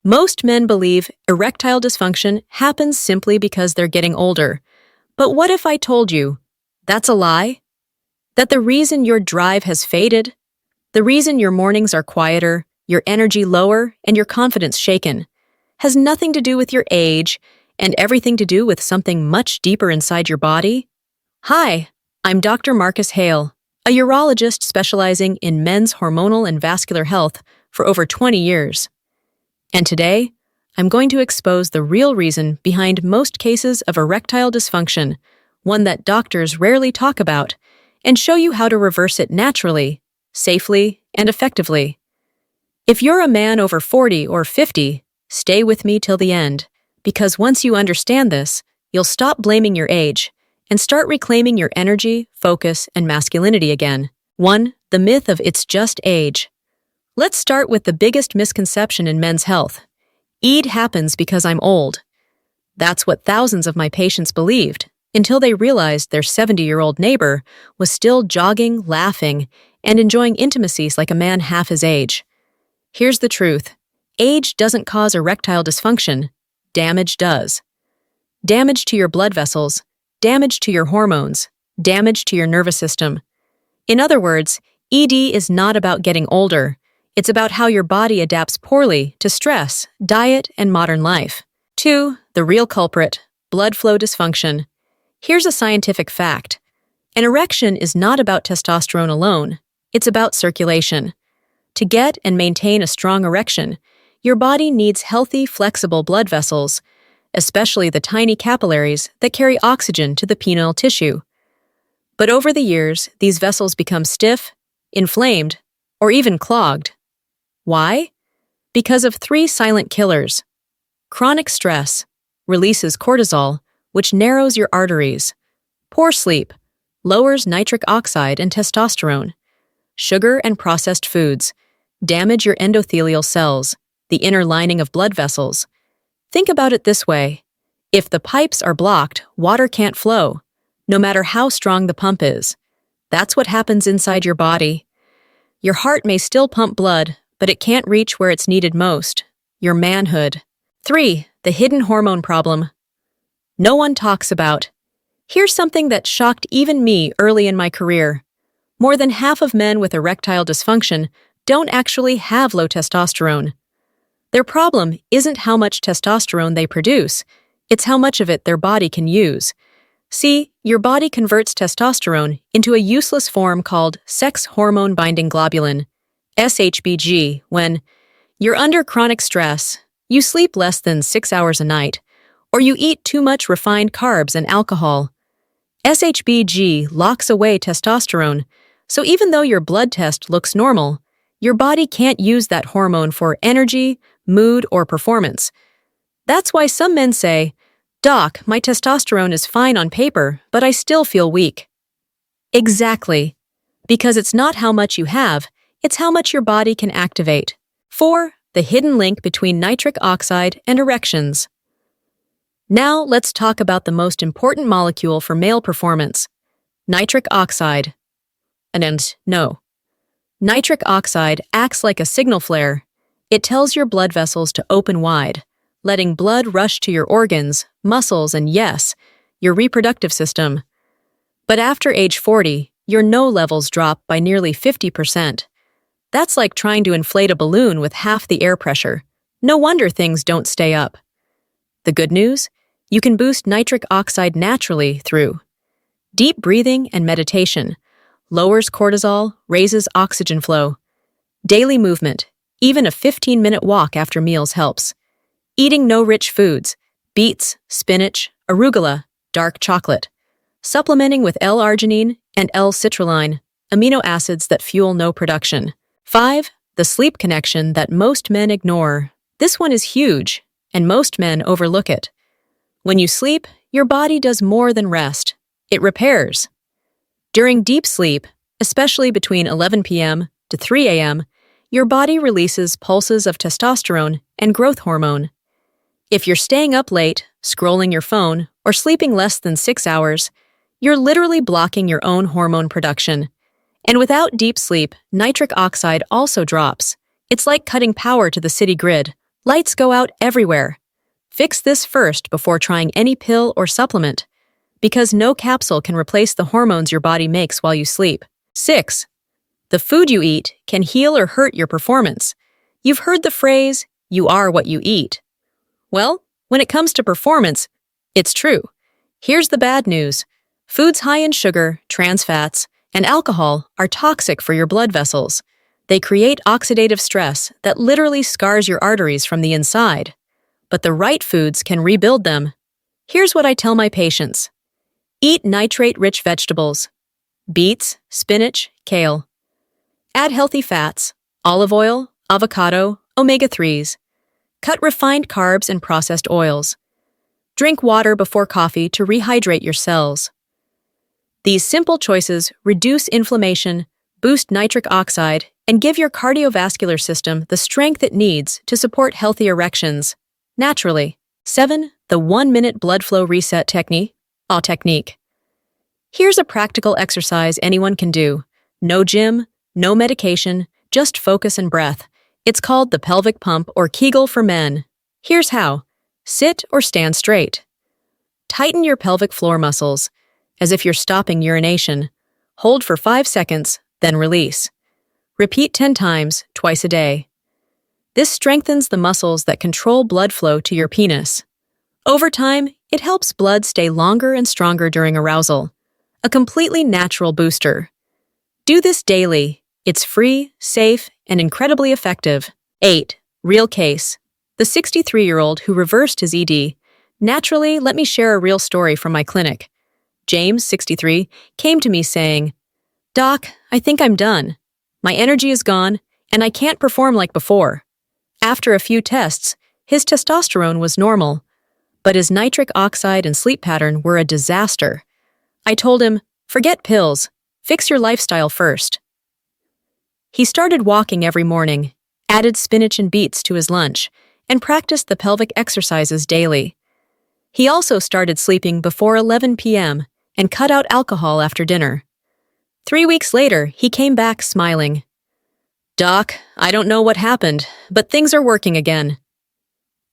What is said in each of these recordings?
Most men believe erectile dysfunction happens simply because they're getting older. But what if I told you that's a lie? That the reason your drive has faded, the reason your mornings are quieter, your energy lower, and your confidence shaken, has nothing to do with your age and everything to do with something much deeper inside your body? Hi, I'm Dr. Marcus Hale, a urologist specializing in men's hormonal and vascular health for over 20 years. And today, I'm going to expose the real reason behind most cases of erectile dysfunction, one that doctors rarely talk about, and show you how to reverse it naturally, safely, and effectively. If you're a man over 40 or 50, stay with me till the end, because once you understand this, you'll stop blaming your age and start reclaiming your energy, focus, and masculinity again. 1. The myth of it's just age. Let's start with the biggest misconception in men's health. ED happens because I'm old. That's what thousands of my patients believed, until they realized their 70-year-old neighbor was still jogging, laughing, and enjoying intimacies like a man half his age. Here's the truth. Age doesn't cause erectile dysfunction. Damage does. Damage to your blood vessels, damage to your hormones, damage to your nervous system. In other words, ED is not about getting older. It's about how your body adapts poorly to stress, diet, and modern life. 2. The real culprit, blood flow dysfunction. Here's a scientific fact. An erection is not about testosterone alone. It's about circulation. To get and maintain a strong erection, your body needs healthy, flexible blood vessels, especially the tiny capillaries that carry oxygen to the penile tissue. But over the years, these vessels become stiff, inflamed, or even clogged. Why? Because of 3 silent killers. Chronic stress releases cortisol, which narrows your arteries. Poor sleep lowers nitric oxide and testosterone. Sugar and processed foods damage your endothelial cells, the inner lining of blood vessels. Think about it this way. If the pipes are blocked, water can't flow, no matter how strong the pump is. That's what happens inside your body. Your heart may still pump blood, but it can't reach where it's needed most, your manhood. 3. The hidden hormone problem. No one talks about. Here's something that shocked even me early in my career. More than half of men with erectile dysfunction don't actually have low testosterone. Their problem isn't how much testosterone they produce, it's how much of it their body can use. See, your body converts testosterone into a useless form called sex hormone-binding globulin, SHBG, when you're under chronic stress, you sleep less than 6 hours a night, or you eat too much refined carbs and alcohol. SHBG locks away testosterone, so even though your blood test looks normal, your body can't use that hormone for energy, mood, or performance. That's why some men say, "Doc, my testosterone is fine on paper, but I still feel weak." Exactly. Because it's not how much you have, it's how much your body can activate. 4. The hidden link between nitric oxide and erections. Now let's talk about the most important molecule for male performance, nitric oxide. And no. Nitric oxide acts like a signal flare. It tells your blood vessels to open wide, letting blood rush to your organs, muscles, and yes, your reproductive system. But after age 40, your NO levels drop by nearly 50%. That's like trying to inflate a balloon with half the air pressure. No wonder things don't stay up. The good news? You can boost nitric oxide naturally through deep breathing and meditation, lowers cortisol, raises oxygen flow. Daily movement, even a 15-minute walk after meals helps. Eating no rich foods, beets, spinach, arugula, dark chocolate. Supplementing with L-arginine and L-citrulline, amino acids that fuel NO production. 5. The sleep connection that most men ignore. This one is huge, and most men overlook it. When you sleep, your body does more than rest. It repairs. During deep sleep, especially between 11 p.m. to 3 a.m., your body releases pulses of testosterone and growth hormone. If you're staying up late, scrolling your phone, or sleeping less than 6 hours, you're literally blocking your own hormone production. And without deep sleep, nitric oxide also drops. It's like cutting power to the city grid, Lights go out everywhere. Fix this first before trying any pill or supplement, because no capsule can replace the hormones your body makes while you sleep. 6. The food you eat can heal or hurt your performance. You've heard the phrase, "you are what you eat." Well, when it comes to performance, it's true. Here's the bad news. Foods high in sugar, trans fats, and alcohol are toxic for your blood vessels. They create oxidative stress that literally scars your arteries from the inside. But the right foods can rebuild them. Here's what I tell my patients. Eat nitrate-rich vegetables. Beets, spinach, kale. Add healthy fats, olive oil, avocado, omega-3s. Cut refined carbs and processed oils. Drink water before coffee to rehydrate your cells. These simple choices reduce inflammation, boost nitric oxide, and give your cardiovascular system the strength it needs to support healthy erections, naturally. 7. The 1-minute blood flow reset technique. Here's a practical exercise anyone can do. No gym, no medication, just focus and breath. It's called the pelvic pump or Kegel for men. Here's how. Sit or stand straight. Tighten your pelvic floor muscles, as if you're stopping urination. Hold for 5 seconds, then release. Repeat 10 times, twice a day. This strengthens the muscles that control blood flow to your penis. Over time, it helps blood stay longer and stronger during arousal. A completely natural booster. Do this daily. It's free, safe, and incredibly effective. 8. Real case. The 63-year-old who reversed his ED. Naturally, let me share a real story from my clinic. James, 63, came to me saying, "Doc, I think I'm done. My energy is gone, and I can't perform like before." After a few tests, his testosterone was normal, but his nitric oxide and sleep pattern were a disaster. I told him, "Forget pills. Fix your lifestyle first." He started walking every morning, added spinach and beets to his lunch, and practiced the pelvic exercises daily. He also started sleeping before 11 p.m. and cut out alcohol after dinner. 3 weeks later, he came back smiling. "Doc, I don't know what happened, but things are working again."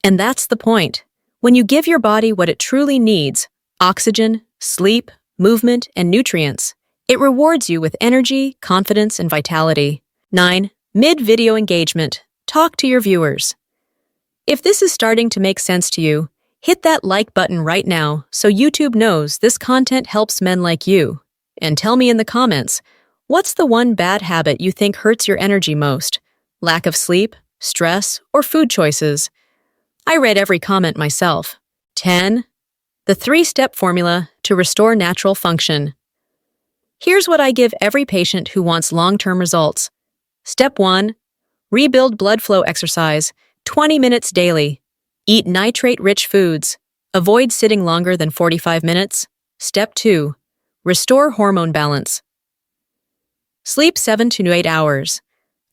And that's the point. When you give your body what it truly needs, oxygen, sleep, movement, and nutrients, it rewards you with energy, confidence, and vitality. 9. Mid-video engagement. Talk to your viewers. If this is starting to make sense to you, hit that like button right now so YouTube knows this content helps men like you. And tell me in the comments, what's the one bad habit you think hurts your energy most? Lack of sleep, stress, or food choices? I read every comment myself. 10. The 3-step formula to restore natural function. Here's what I give every patient who wants long-term results. Step 1. Rebuild blood flow exercise, 20 minutes daily. Eat nitrate-rich foods. Avoid sitting longer than 45 minutes. Step 2. Restore hormone balance. Sleep 7 to 8 hours.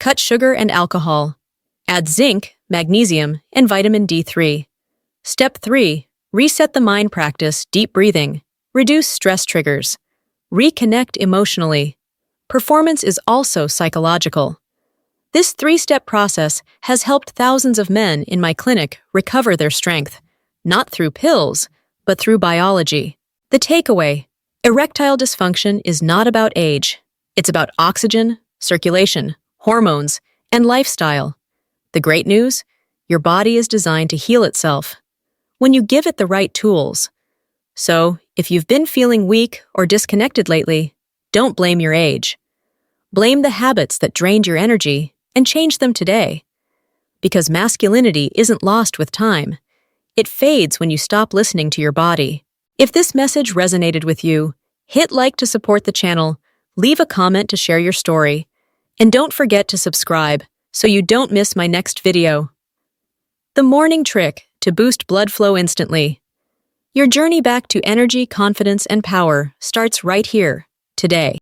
Cut sugar and alcohol. Add zinc, magnesium, and vitamin D3. Step 3. Reset the mind practice deep breathing. Reduce stress triggers. Reconnect emotionally. Performance is also psychological. This 3-step process has helped thousands of men in my clinic recover their strength, not through pills, but through biology. The takeaway: erectile dysfunction is not about age. It's about oxygen, circulation, hormones, and lifestyle. The great news? Your body is designed to heal itself when you give it the right tools. So, if you've been feeling weak or disconnected lately, don't blame your age. Blame the habits that drained your energy and change them today. Because masculinity isn't lost with time. It fades when you stop listening to your body. If this message resonated with you, hit like to support the channel, leave a comment to share your story, and don't forget to subscribe so you don't miss my next video. The morning trick to boost blood flow instantly. Your journey back to energy, confidence, and power starts right here, today.